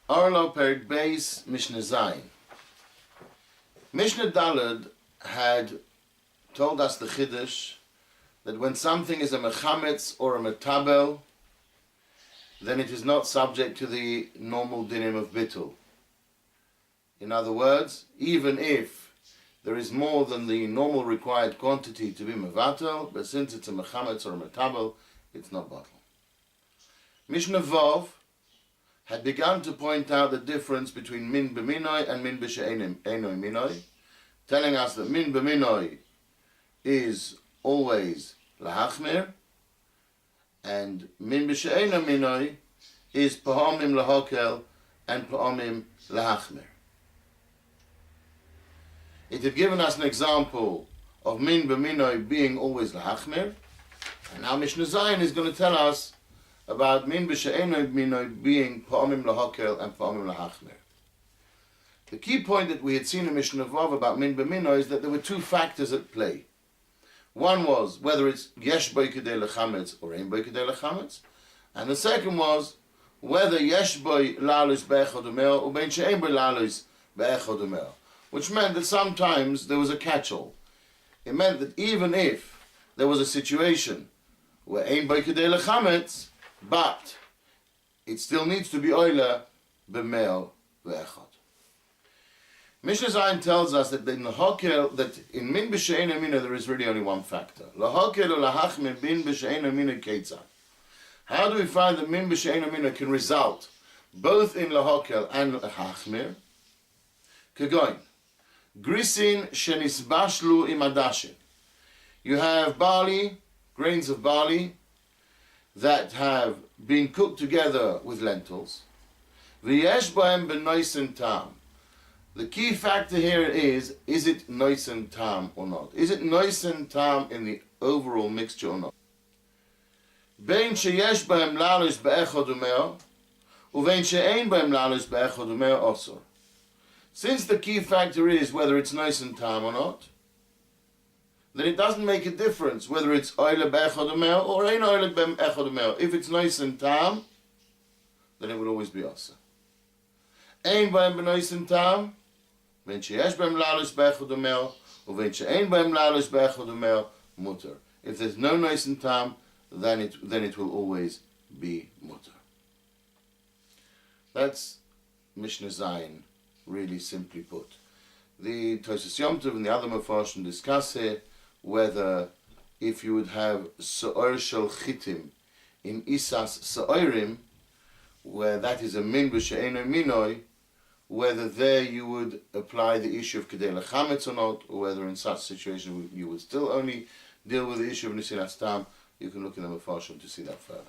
Arlo Perik Beis Mishnah Zayin. Mishnah Daled had told us the Chiddush that when something is a mechametz or a metabel, then it is not subject to the normal dinim of bittul. In other words, even if there is more than the normal required quantity to be mevatel, but since it's a mechametz or a metabel, it's not batel. Mishnah Vav had begun to point out the difference between min b'minoi and min b'she'enoi minoi, telling us that min b'minoi is always lahachmir, and min b'she'enoi minoi is pa'omim lahokel and pa'omim lahachmir. It had given us an example of min b'minoi being always lahachmir, and now Mishnah Zayin is going to tell us about min b'she'enoi minoi being pa'omim lahokel and pa'omim lahachmir. The key point that we had seen in Mishnah Vav about min b'minoi is that there were two factors at play. One was whether it's yesh boi kedei lechametz or ein boi kedei lechametz, and the second was whether yesh boi lalus be'echad umeo or ben she'ein boi lalus be'echad umeo, which meant that sometimes there was a catch-all. It meant that even if there was a situation where ein boi kedei lechametz, but it still needs to be oila b'meo ve'echad. Mishnah Zayin tells us that in lahokel, that in min b'she'enoi minoi there is really only one factor. Lahokel or lahachmir min b'she'enoi minoi keitzad. How do we find that min b'she'enoi minoi can result both in lahokel and lahachmir? Kegoin, grisin shenisbashlu im adashin. You have barley, grains of barley, that have been cooked together with lentils. V'yesh b'hem b'noisen tam. The key factor here is it noisen tam or not? Is it noisen tam in the overall mixture or not? Bein sheyesh b'hem lalus be'echad umeo, uvein she'ein b'hem lalus be'echad umeo osor. Since the key factor is whether it's noisen tam or not, then it doesn't make a difference whether it's oile be'echad umeo or ein oile be'echad umeo. If it's noisen tam, then it will always be osor. Ein b'hem b'noisen tam, wenn sheyesh b'hem lalus be'echad umeo, uvein she'ein b'hem lalus be'echad umeo mutter. If there's no noisen tam, then it will always be mutter. That's Mishnah Zayin, really simply put. The Tosfos Yom Tov and the other Mefarshim discuss here whether if you would have Se'or Shel Chitim in Isas Se'orim, where that is a min b'she'enoi minoi, whether there you would apply the issue of kedei lechametz or not, or whether in such situation you would still only deal with the issue of Nisilas Tam. You can look in the Mefarshim to see that further.